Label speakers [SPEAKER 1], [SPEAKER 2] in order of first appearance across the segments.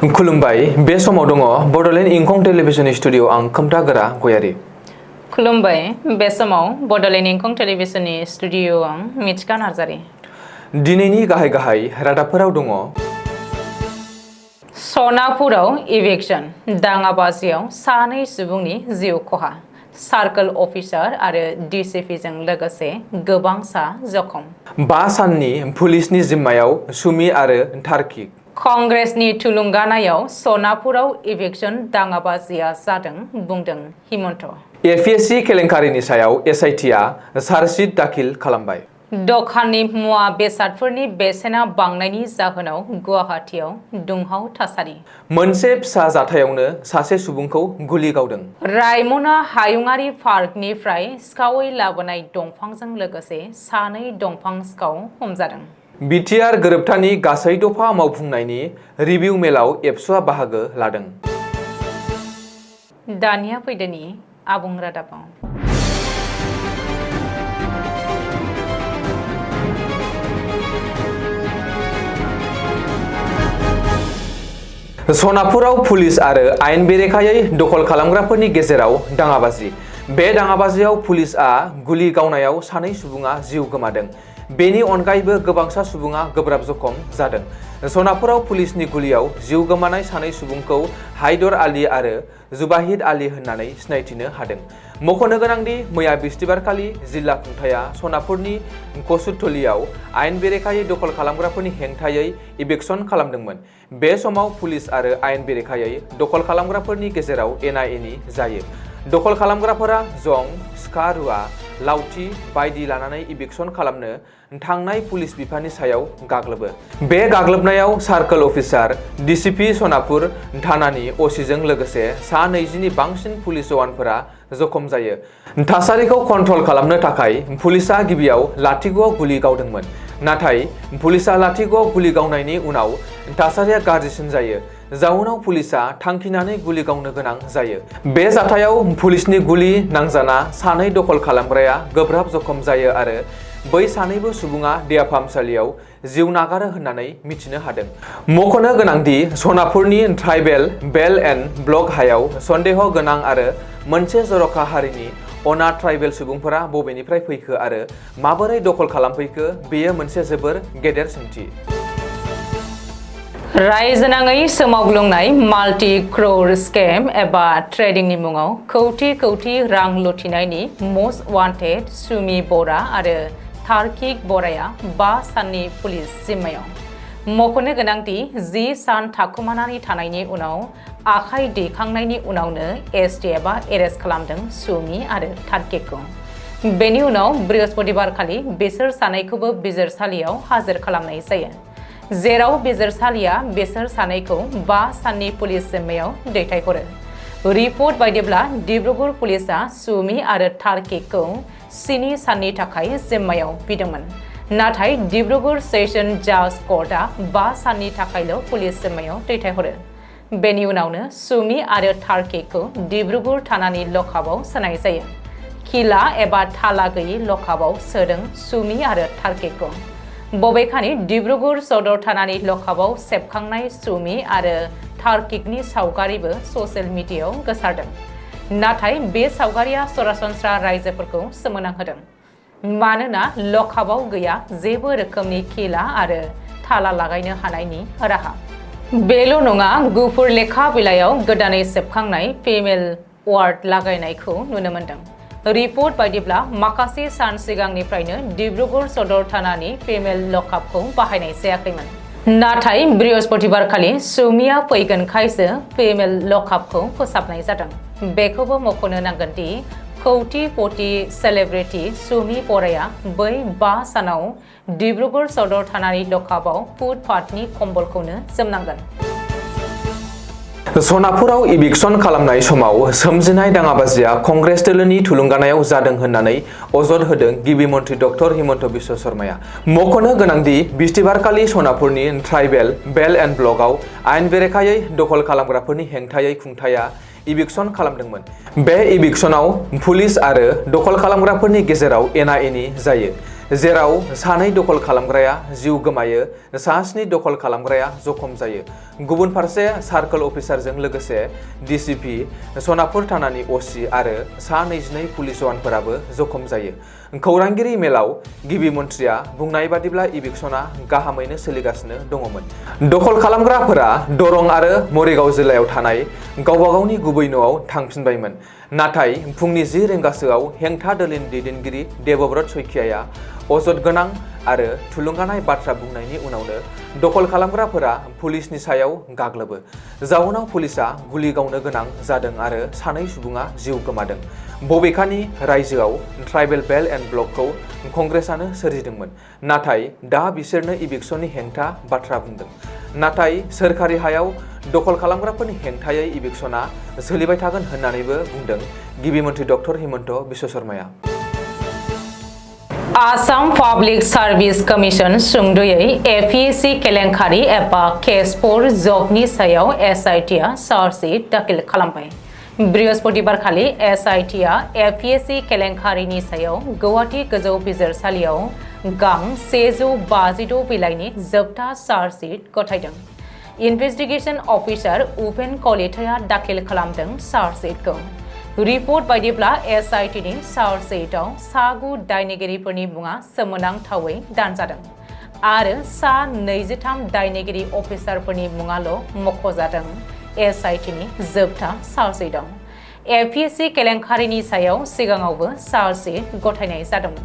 [SPEAKER 1] खुलुमबाय बे समाव दङ बडलेण्ड इंखं टेलिभिजन स्टुडिअ आं खोमथागोरा गयारि।
[SPEAKER 2] खुलुमबाय बे समाव बडलेण्ड इंखं टेलिभिजननि स्टुडिअ आं मिथिका नार्जारि।
[SPEAKER 1] दिनैनि गाहाय रादाबफोराव दङ
[SPEAKER 2] सनापुराव इभिक्सन दाङाबाजियाव सानै सुबुंनि जिउ खहा, सार्कल अफिसार आरो डिसिपिजों लोगोसे गोबांसा जखम। 5
[SPEAKER 1] साननि पुलिसनि जिम्मायाव सुमि आरो तार्किक।
[SPEAKER 2] कंग्रेसनि थुलुंगानायाव सनापुराव इभिक्सन दाङाबाजिया जादों बुंदों हिमन्त।
[SPEAKER 1] एपिएससि केलेंकारिनि सायाव एसआइटिआ चार्जशिट दाखिल खालामबाय।
[SPEAKER 2] दखाननि मुवा बेसादफोरनि बेसेना बांनायनि जाहोनाव गुवाहाटीआव दुंहाव थासारि। मोनसे
[SPEAKER 1] फिसा जाथायावनो सासे सुबुंखौ गुलि गावदों।
[SPEAKER 2] रायमना हायुङारि पार्कनिफ्राय सिखावै लाबोनाय दंफांजों लोगोसे सानै दंफां सिखाव हमजादों।
[SPEAKER 1] बिटिआर गोरोबथानि गासै दफा मावफुंनायनि रिभिउ मेलाव एबसुआ बाहागो लादों।
[SPEAKER 2] दानिया फैदोनि आबुं रादाबाव।
[SPEAKER 1] सनापुराव पुलिस आरो आयेन बेरेखायै दखल खालामग्राफोरनि गेजेराव दाङाबाजि। बे दाङाबाजियाव पुलिसआ गुलि गावनायाव सानै सुबुङा जिउ गोमादों। बेनि अनगायैबो गोबांसा सुबुङा गोब्राब जखम जादों। सनापुराव पुलिसनि गुलियाव जिउ गोमानाय सानै सुबुंखौ हायदर आली आरो जुबाहिद आली होननानै सिनायथिनो हादों। मख'नो गोनांदि मैया बिस्तिबारखालि जिल्ला खुंथाया सनापुरनि कसुरथलियाव आयेन बेरेखायै दखल खालामग्राफोरनि हेंथायै इभिक्सन खालामदोंमोन। बे समाव पुलिस आरो आयेन बेरेखायै दखल खालामग्राफोरनि गेजेराव एना-एनि जायो। दखल खालामग्राफोरा जं, सिखा, रुवा, लावथि बायदि लानानै इभिक्सन खालामनो थांनाय पुलिस बिफानि सायाव गाग्लोबो। बे गाग्लोबनायाव सार्कल अफिसार, डिसिपि सनापुर थानानि असिजों लोगोसे सा 20नि बांसिन पुलिस जवानफोरा जखम जायो। थासारिखौ कन्ट्रल खालामनो थाखाय पुलिसआ गिबियाव लाठीग'आव गुलि गावदोंमोन। नाथाय पुलिसआ लाठीग'आव गुलि गावनायनि उनाव थासारिया गाज्रिसिन जायो। जाउनाव पुलिसआ थांखिनानै गुलि गावनो गोनां जायो। बे जाथायाव पुलिसनि गुलि नांजाना सानै दखल खालामग्राया गोब्राब जखम जायो आरो बै सानैबो सुबुङा देहा फाहामसालियाव जिउ नागारो होननानै मिथिनो हादों। मख'नो गोनांदि सनापुरनि ट्राइबेल बेल एन्ड ब्लक हायाव सन्देह गोनां आरो मोनसे जर'खा हारिनि अना ट्राइबेल सुबुंफोरा बबेनिफ्राय फैखो आरो माबोरै दखल खालामफैखो बेयो मोनसे जोबोर गेदेर सोंथि।
[SPEAKER 2] रायजोनाङै सोमावग्लुंनाय माल्टि क्र'र स्केम एबा ट्रेडिंनि मुङाव कौटि रां लुथिनायनि मस्ट वान्टेड सुमि बरा आरो तार्किक बराया 5 साननि पुलिस जिम्मायाव। मख'नो गोनांदि 10 सान थाखुमानानै थानायनि उनाव आखाइ दैखांनायनि उनावनो एसटिएफआ एरेस्ट खालामदों सुमि आरो तार्किकखौ। बेनि उनाव बृहस्पतिबारखालि बिसोर सानैखौबो बिजिरसालियाव हाजिर खालामनाय जायो, जेराव बिजिरसालिया बिसोर सानैखौ 5 साननि पुलिस जिम्मायाव दैथायहरो। रिपर्ट बायदिब्ला डिब्रुगड़ पुलिसआ सुमि आरो तार्किकखौ 7 साननि थाखाय जिम्मायाव बिदोंमोन। नाथाय डिब्रुगड़ सेशन जाज कर्टआ 5 साननि थाखायल' पुलिस जिम्मायाव दैथायहरो। बेनि उनावनो सुमि आरो तार्किकखौ डिब्रुगड़ थानानि लकआपआव सोनाय जायो। खिला एबा थाला गैयि लकआपआव सोदों सुमि आरो तार्किकखौ। बबेखानि डिब्रुगड़ सदर थानानि लकआपआव सेबखांनाय सुमि आरो तार्किकनि सावगारिबो ससियेल मिडियायाव गोसारदों। नाथाय बे सावगारिया सरासनस्रा राइजोफोरखौ सोमोनांहोदों। मानोना लकआपआव गैया जेबो रोखोमनि खिला आरो थाला लागायनो हानायनि राहा। बेल' नङा, गुफुर लेखा बिलाइयाव गोदानै सेबखांनाय फिमेल वार्ड लागायनायखौ नुनो मोन्दों। रिपर्ट बायदिब्ला माखासे सान सिगांनिफ्रायनो डिब्रुगड़ सदर थानानि फिमेल लकआपखौ बाहायनाय जायाखैमोन। नाथाय बृहस्पतिबारखालि सुमिया फैगोनखायसो फिमेल लकआपखौ फोसाबनाय जादों। बेखौबो मख'नो नांगोनदि कौटि सेलेब्रिटि सुमि बराया बै 5 सानाव डिब्रुगड़ सदर थानानि लकआपआव फुटपाथनि कम्बलखौनो जोमनांगोन।
[SPEAKER 1] सनापुराव इभिक्सन खालामनाय समाव सोमजिनाय दाङाबाजिया कंग्रेस दोलोनि थुलुंगानायाव जादों होननानै अजद होदों गिबि मन्थ्रि डक्टर हिमन्त बिश्व शर्माया। मख'नो गोनांदि बिस्तिबारखालि सनापुरनि ट्राइबेल बेल एन्ड ब्लकआव आयेन बेरेखायै दखल खालामग्राफोरनि हेंथायै खुंथाया इभिक्सन खालामदोंमोन। बे इभिक्सनाव पुलिस आरो दखल खालामग्राफोरनि गेजेराव एना-एनि जायो। जेराव सानै दखल खालामग्राया जिउ गोमायो, सास्नि दखल खालामग्राया जखम जायो। गुबुन फारसे सार्कल अफिसारजों लोगोसे डिसिपि, सनापुर थानानि असि आरो सा 22 पुलिस जवानफोराबो जखम जायो। खौरांगिरि मेलाव गिबि मन्थ्रिया बुंनाय बादिब्ला इभिक्सना गाहामैनो सोलिगासिनो दङमोन। दखल खालामग्राफोरा दरं आरो मरिगाव जिल्लायाव थानाय गावबा गावनि गुबै न'आव थांफिनबायमोन। नाथाय फुंनि 10 रिंगासोआव हेंथा दोलोनि दैदेनगिरि देबब्रत सैखियाया अजद गोनां आरो थुलुंगानाय बाथ्रा बुंनायनि उनावनो दखल खालामग्राफोरा पुलिसनि सायाव गाग्लोबो। जाउनाव पुलिसा गुलि गावनो गोनां जादों आरो सानै सुबुङा जिउ गोमादों। बबेखानि रायजोआव ट्राइबेल बेल्ट एन्ड ब्लकखौ कंग्रेसआनो सोरजिदोंमोन। नाथाय दा बिसोरनो इभिक्सननि हेंथा बाथ्रा बुंदों। नाथाय सोरखारि हायाव दखल खालामग्राफोरनि हेंथायै इभिक्सना सोलिबाय थागोन होननानैबो बुंदों गिबि मन्थ्रि डक्टर हिमन्त बिश्व शर्माया।
[SPEAKER 2] आसाम पाब्लिक सार्भिस कमिसन सुंद'यै एपिएससि केलेंकारि एबा केस फर जबनि सायाव एसआइटिआ चार्जशीट दाखिल खालामबाय। बृहस्पतिबारखालि एसआइटिआ एपिएससि केलेंकारिनि सायाव गुवाहाटी गोजौ बिजिरसालियाव गां 156 बिलाइनि जोबथा चार्जशीट गथायदों। इनभेस्टिगेशन अफिसार उपेन कलिताया दाखिल खालामदों चार्जशीटखौ। रिपर्ट बायदिब्ला एसआइटिनि चार्जशीटआव सा 9 दायनिगिरिफोरनि मुङा सोमोनांथावै दानजादों आरो सा 23 दायनिगिरि अफिसारफोरनि मुङाल' मख'जादों। एसआइटिनि जोबथा चार्जशीटआव एपिएससि केलेंकारिनि सायाव सिगाङावबो चार्जशीट गथायनाय जादोंमोन।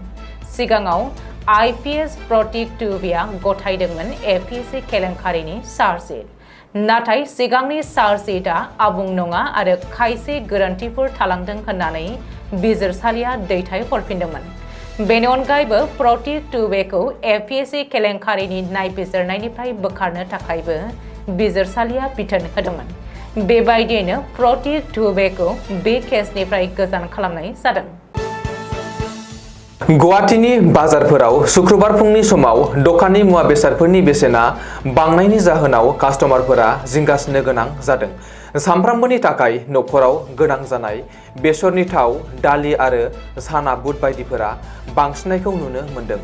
[SPEAKER 2] सिगाङाव आइपिएस प्रतीक टुबेआ गथायदोंमोन एपिएससि केलेंकारिनि चार्जशीट। नाथाय सिगांनि चार्जशीटआ आबुं नङा आरो खायसे गोरोन्थिफोर थालांदों होननानै बिजिरसालिया दैथायहरफिनदोंमोन। बेनि अनगायैबो प्रतीक टुबेखौ एपिएससि केलेंकारिनि नायबिजिरनायनिफ्राय बोखारनो थाखायबो बिजिरसालिया बिथोन होदोंमोन। बेबायदियैनो प्रतीक टुबेखौ बे केसनिफ्राय गोजान खालामनाय जादों।
[SPEAKER 1] गुवाहाटीनि बाजारफोराव शुक्रबार फुंनि समाव दखाननि मुवा बेसादफोरनि बेसेना बांनायनि जाहोनाव कास्टमारफोरा जिंगासिनो गोनां जादों। सानफ्रामबोनि थाखाय न'खराव गोनां जानाय बेसरनि थाव, दालि आरो साना बुट बायदिफोरा बांसिननायखौ नुनो मोन्दों।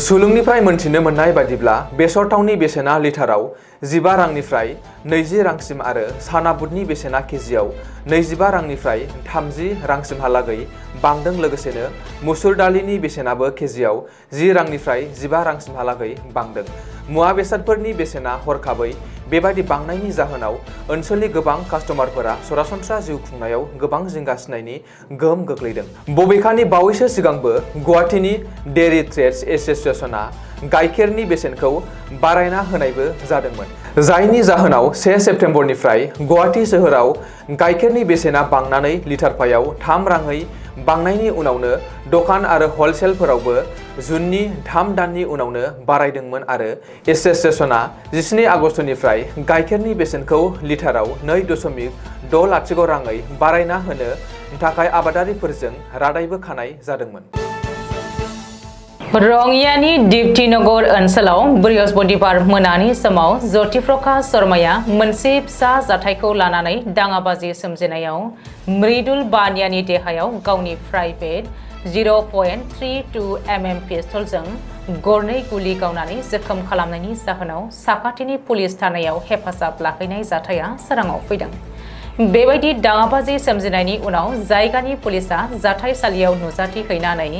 [SPEAKER 1] सुलुंनिफ्राय मोनथिनो मोननाय बायदिब्ला बेसर थावनि बेसेना लिटाराव 15 रांनिफ्राय 20 रांसिम आरो साना बुटनि बेसेना केजिआव 25 रांनिफ्राय 30 रांसिमहालागै बांदों। लोगोसेनो मुसुर दालिनि बेसेनाबो केजिआव 10 रांनिफ्राय 15 रांसिमहालागै बांदों। मुवा बेसादफोरनि बेसेना हरखाबै बेबादि बांनायनि जाहोनाव ओनसोलनि गोबां कास्टमारफोरा सरासनस्रा जिउ खुंनायाव गोबां जिंगासिनायनि गोहोम गोग्लैदों। बबेखानि बावैसो सिगांबो गुवाहाटीनि डेयरी ट्रेड्स एसोसिएशनआ गाइखेरनि बेसेनखौ बारायना होनायबो जादोंमोन। जायनि जाहोनाव 1 सेप्तेम्बरनिफ्राय गुवाहाटी सोहोराव गाइखेरनि बेसेना बांनानै लिटारफायाव 3 राङै बांनायनि उनावनो दखान आरो हलसेलफोरावबो जुननि 3 दाननि उनावनो बारायदोंमोन आरो एसोसिएशनआ 17 आगस्तनिफ्राय गाइखेरनि बेसेनखौ लिटाराव 2.60 राङै बारायना होनो थाखाय आबादारिफोरजों रादायबो खानाय जादोंमोन।
[SPEAKER 2] रङियानि दिप्तिनगर ओनसोलाव बृहस्पतिबार मोनानि समाव ज्योति प्रकाश शर्माया मोनसे फिसा जाथायखौ लानानै दाङाबाजि सोमजिनायाव मृदुल बानियानि देहायाव गावनि प्राइभेट 0.32 mm पिस्तलजों गरनै गुलि गावनानै जोखोम खालामनायनि जाहोनाव साखाथिनि पुलिस थानायाव हेफाजाब लाहैनाय जाथाया सोराङाव फैदों। बेबायदि दाङाबाजि सोमजिनायनि उनाव जायगानि पुलिसा जाथायसालियाव नुजाथिहैनानै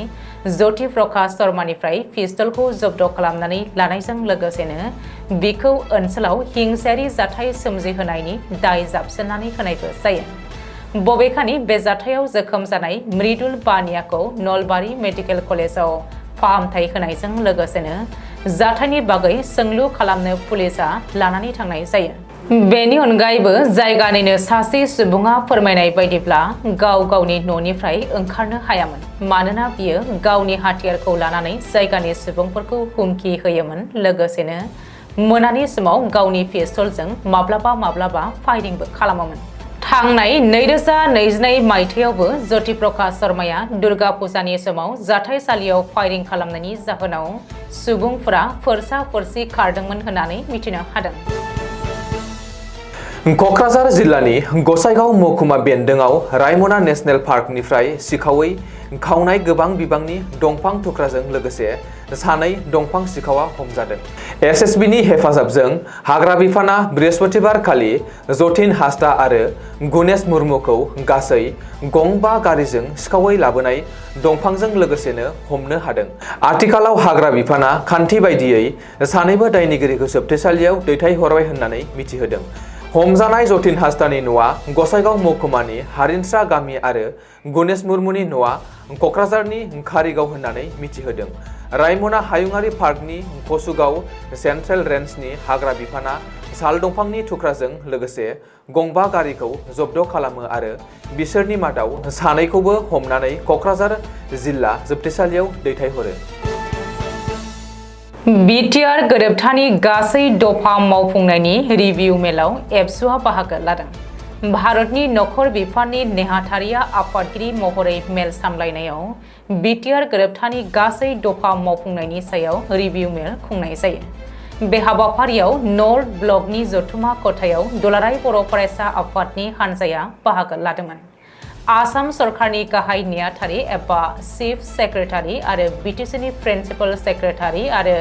[SPEAKER 2] ज्योति प्रकाश शर्मानिफ्राय पिस्तलखौ जब्द खालामनानै लानायजों लोगोसेनो बिखौ ओनसोलाव हिंसायारि जाथाय सोमजिहोनायनि दाय जाबसिननानै होनायबो जायो। बबेखानि बे जाथायाव जोखोम जानाय मृदुल बानियाखौ नलबारि मेडिकेल कलेजाव फाहामथाय होनायजों लोगोसेनो जाथायनि बागै सोंलु खालामनो पुलिसा लानानै थांनाय जायो। बेनि अनगायैबो जायगानिनो सासे सुबुङा फोरमायनाय बायदिब्ला गावनि न'निफ्राय ओंखारनो हायामोन मानोना बियो गावनि हाथियारखौ लानानै जायगानि सुबुंफोरखौ हुमखि होयोमोन। लोगोसेनो मोनानि समाव गावनि पिस्तलजों माब्लाबा फायरिंबो खालामोमोन। थांनाय 2022 मायथाइयावबो ज्योति प्रकाश शर्माया दुर्गा फुजानि समाव जाथायसालियाव फायरिं खालामनायनि जाहोनाव सुबुंफोरा फोरसा-फोरसि खारदोंमोन होननानै मिथिनो हादों।
[SPEAKER 1] क'क्राझार जिल्लानि गसाइगाव महकुमा बेन्दोंआव रायमना नेशनेल पार्कनिफ्राय सिखावै खावनाय गोबां बिबांनि दंफां थुख्राजों लोगोसे सानै दंफां सिखावा हमजादों। एसएसबीनि हेफाजाबजों हाग्रा बिफाना बृहस्पतिबार खालि जतिन हासदा आरो गणेश मुर्मुखौ गासै गं5 गारिजों सिखावै लाबोनाय दंफांजों लोगोसेनो हमनो हादों। आथिखालाव हाग्रा बिफाना खान्थि बायदियै सानैबो दायनिगिरिखौ जोबथेसालियाव दैथायहरबाय होननानै मिथिहोदों। हमजानाय जतिन हासदानि न'आ गसाइगाव महकुमानि हारिनसा गामि आरो गणेश मुर्मुनि न'आ क'क्राझारनि कारिगाव होननानै मिथिहोदों। रायमना हायुङारि पार्कनि कसुगाव सेन्ट्रेल रेन्जनि हाग्रा बिफाना साल दंफांनि थुख्राजों लोगोसे गं5 गारिखौ जब्द खालामो आरो बिसोरनि मादाव सानैखौबो हमनानै क'क्राझार जिल्ला जोबथेसालियाव दैथायहरो।
[SPEAKER 2] बिटिआर गोरोबथानि गासै दफा मावफुंनायनि रिभिउ मेलाव एबसुआ बाहागो लादों। भारतनि नखर बिफाननि नेहाथारिया आफादगिरि महरै मेल सामलायनायाव बिटिआर गोरोबथानि गासै दफा मावफुंनायनि सायाव रिभिउ मेल खुंनाय जायो। बे हाबाफारियाव नर्थ ब्लकनि जथुमा खथायाव दुलाराय बर' फरायसा आफादनि हान्जाया बाहागो लादोंमोन। आसाम सरकारनि गाहाय नेहाथारि एबा चिफ सेक्रेटारि आरो बिटिसिनि प्रिन्सिपाल सेक्रेटारि आरो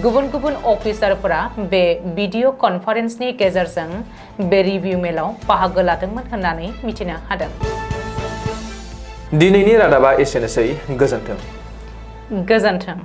[SPEAKER 2] गुबुन गुबुन अफिसारफोरा बे भिडिअ कनफारेन्सनि गेजेरजों बे रिभिउ मेलाव बाहागो लादोंमोन होननानै मिथिनो हादों।
[SPEAKER 1] दिनैनि रादाबा एसेनोसै। गोजोन्थों।
[SPEAKER 2] गोजोन्थों।